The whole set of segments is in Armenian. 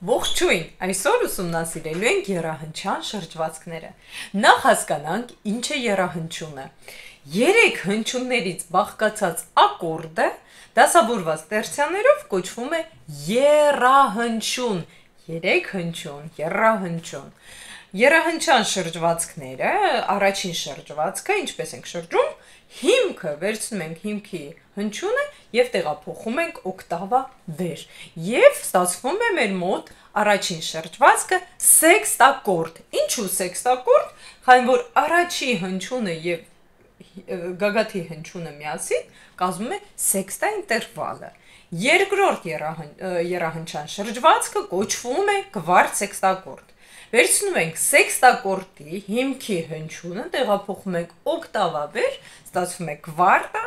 Ողջույն, այսօր ուսումնասիրելու ենք եռահանչյան շրջվածքները։ Նախ հասկանանք ինչ է եռահանչյունը։ Երեք հնչյուններից բաղկացած ակորդը դասավորված տերցիաներով կոչվում է եռահանչյուն։ Երեք հնչյուն, եռահանչյուն։ Եռահանչյան շրջվածքները, առաջին շրջվածքը, ինչպես ենք շրջում, հիմքը վերցնում ենք հիմքի հնչյունը և տեղափոխում ենք օկտավա վեր։ Եվ ստացվում է մեր մոտ առաջին շրջվածքը սեքստակորդ։ Ինչու սեքստակորդ, քանի որ առաջի հնչյունը և գագաթի հնչյունը միասին կազմում է սեքստա ինտերվալը։ Երկրորդ եռահանչյան շրջվածքը կոչվում է քվարտ սեքստակորդ։ Վերցնում ենք սեքստակորդի հիմքի հնչյունը, տեղափոխում ենք օկտավա վեր, ստացվում է քվարտա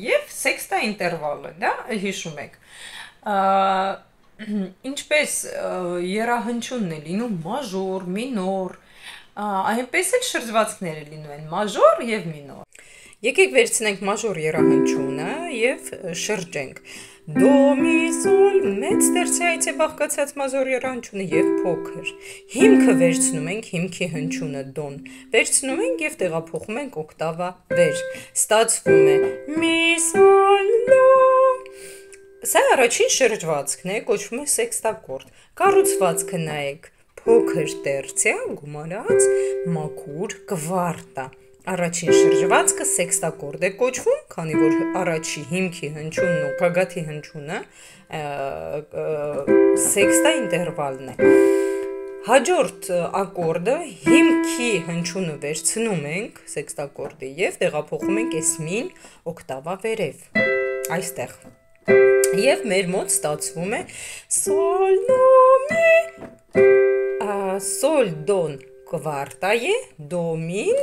և սեքստա ինտերվալը, դա հիշում եք։ Ինչպես եռահանչյունն է լինում մաժոր, մինոր, այնպես էլ շրջվածքները լինում են մաժոր և մինոր։ Եկեք վերցնենք մաժոր եռահանչյունը և շրջենք։ Դո, մի, սոլ, մեծ տերցիայից է բաղկացած մաժոր եռահանչյունը և փոքր։ Հիմքը վերցնում ենք, հիմքի հնչյունը դոն, վերցնում ենք և տեղափոխում ենք օկտավա վեր։ Ստացվում է մի, սոլ, դո։ Սա առաջին շրջվածքն է, կոչվում է սեքստակորդ։ Կառուցվածքը նայեք, փոքր տերցիա գումարած մաքուր քվարտա։ Առաջին շրջվածքը սեքստակորդ է կոչվում, քանի որ առաջի հիմքի հնչյունն ու գագաթի հնչյունը սեքստա ինտերվալն է։ Հաջորդ ակորդը հիմքի հնչյունը վերցնում ենք սեքստակորդի և տեղափոխում ենք էս մին օկտավա վերև, այստեղ։ Եվ մեր մոտ ստացվում է սոլ, դո, մի, սոլ, դոն քվարտա է, դո, մին,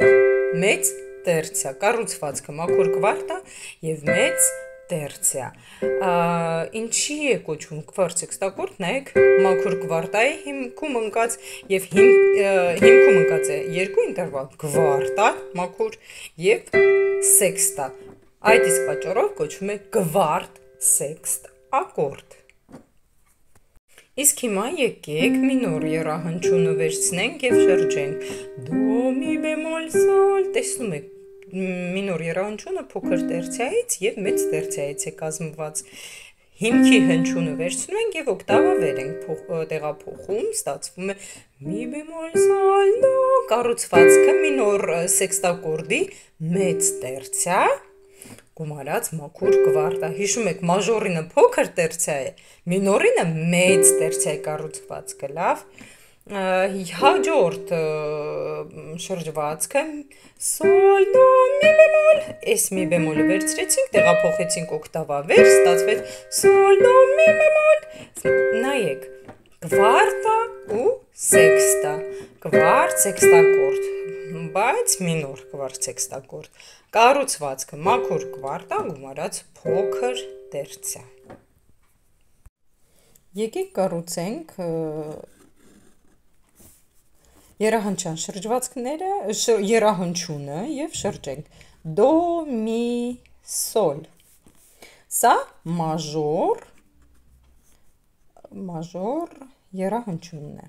մեծ տերցիա, կառուցվածքը մաքուր քվարտա և մեծ տերցիա։ Ինչի է կոչվում քվարտ սեքստակորդ, նայեք, մաքուր քվարտայի հիմքում ընկած և հիմքում ընկած է երկու ինտերվալ, քվարտա, մաքուր և սեքստա։ Այդ իսկ պատճառով կոչվում է քվարտ սեքստ ակորդ։ Իսկ հիմա եկեք մինոր եռահանչյունը վերցնենք և շրջենք։ Դո, մի, բեմոլ, սոլ, տեսնում եք, մինոր եռահանչյունը փոքր տերցիայից և մեծ տերցիայից է կազմված։ Հիմքի հնչյունը վերցնում ենք և օկտավա վեր ենք տեղափոխում, ստացվում է մի, բեմոլ, սոլ, դո, կառուցվածքը մինոր սեքստակորդի մեծ տերցիա գումարած մաքուր քվարտա։ Հիշում եք, մաժորինը փոքր տերցիա է, մինորինը մեծ տերցիա է կառուցվածքը, լավ։ Հաջորդ շրջվածքը սոլ, դո, մի բեմոլ, էս մի բեմոլը վերցրեցինք, տեղափոխեցինք օկտավա վեր, ստացվեց սոլ, դո, մի բեմոլ, նայեք, քվարտա ու սեքստա, քվարտ սեքստակորդ, բայց մինոր քվարտ սեքստակորդ, կառուցվածքը մաքուր քվարտա գումարած փոքր տերցիա։ Եկեք կառուցենք եռահանչյան շրջվածքները, եռահանչյունը և շրջենք։ Դո, մի, սոլ։ Սա մաժոր եռահանչյունն է։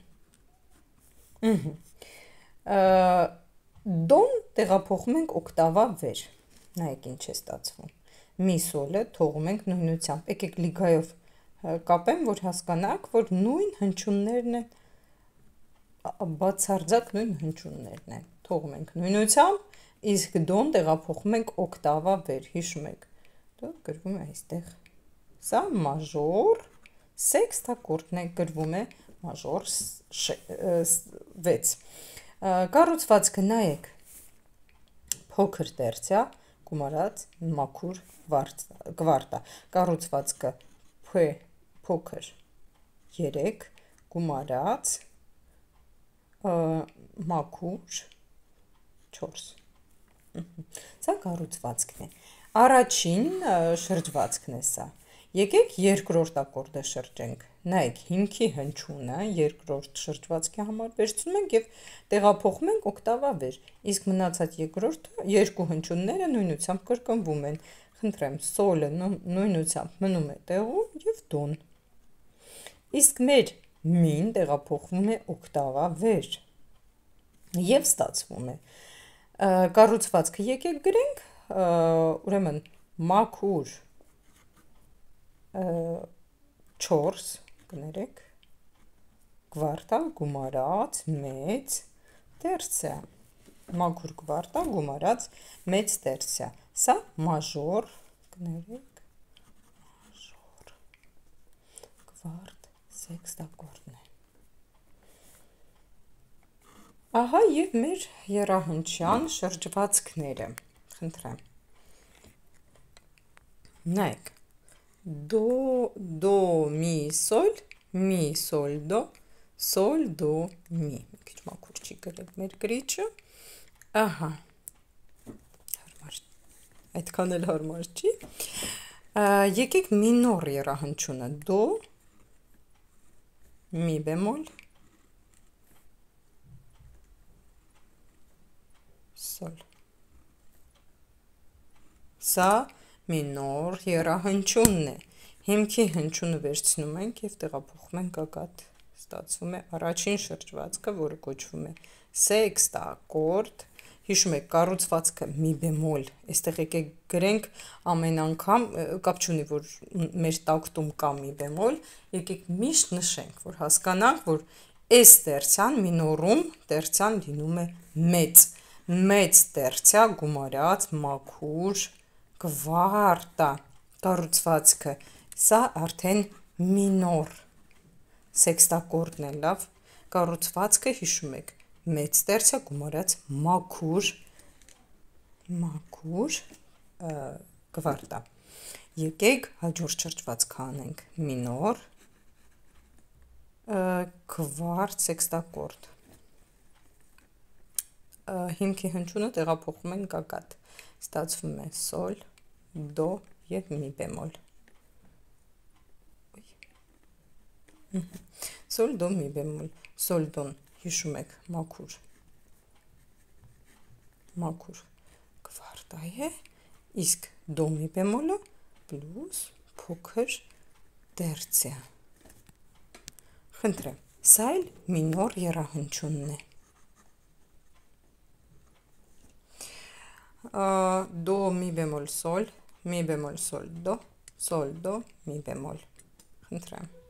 Դոն տեղափոխում ենք օկտավա վեր, նայեք ինչ է ստացվում։ Մի սոլը թողում ենք նույնությամբ, եկեք լիգայով կապեմ, որ հասկանաք, որ նույն հնչյուններն են, բացարձակ նույն հնչյուններն են, թողում ենք նույնությամբ, իսկ դոն տեղափոխում ենք օկտավա վեր, հիշում եք, դա գրվում է այստեղ։ Սա մաժոր սեքստակորդն է, գրվում է մաժոր 6։ Կառուցվածքը նայեք, փոքր տերցիա գումարած մաքուր քվարտա, կառուցվածքը փոքր 3 գումարած մաքուր 4։ Սա կառուցվածքն է։ Առաջին շրջվածքն է սա։ Եկեք երկրորդ ակորդը շրջենք։ Նայեք, հիմքի հնչյունը երկրորդ շրջվածքի համար վերցնում ենք և տեղափոխում ենք օկտավա վեր, իսկ մնացած երկու հնչյունները նույնությամբ կրկնվում են։ Խնդրեմ, սոլը նույնությամբ մնում է տեղում և դոն։ Իսկ մեր մին տեղափոխվում է օկտավավեր եւ ստացվում է կառուցվածքը եկեք գրենք ուրեմն մաքուր 4 կներեք կվարտալ գումարած մեծ տերցիա մաքուր կվարտալ գումարած մեծ տերցիա սա մաժոր կներեք մաժոր կվարտ սեքստակորդն է ահա եւ մեր եռահանչյան շրջվածքները խնդրեմ նայեք դո մի սոլ դո մի մի քիչ մաքուր չի գրել մեր գրիչը ահա հարմար այդքան էլ հարմար չի եկեք մինոր եռահանչյունը դո մի բեմոլ սոլ սա մինոր եռահանչյունն է հիմքի հնչյունը վերցնում ենք եւ տեղափոխում ենք ակադ ստացվում է առաջին շրջվածքը որը կոչվում է սեքստակորդ հիշում եք կառուցվածքը մի բեմոլ այստեղ եկեք գրենք ամեն անգամ կապ չունի որ մեր տակտում կա մի բեմոլ եկեք միշտ նշենք որ հասկանանք որ այս տերցիան մինորում տերցիան լինում է մեծ տերցիա գումարած մաքուր կվարտա կառուցվածքը սա արդեն մինոր սեքստակորդն է լավ կառուցվածքը հիշում եք մեծ տերցիա գումարած մաքուր կվարտա եկեք հաջորդ շրջվածքը անենք մինոր կվարտ սեքստակորդ հիմքի հնչյունը տեղափոխում ենք ակադ ստացվում է սոլ դո եւ մի բեմոլ սոլ դո մի բեմոլ սոլ դոն հիշում եք մաքուր կվարտա է իսկ դո մի բեմոլը պլյուս փոքր տերցիա խնդրեմ սա էլ մինոր եռահանչյունն է դո մի բեմոլ սոլ մի բեմոլ սոլ դո մի բեմոլ խնդրեմ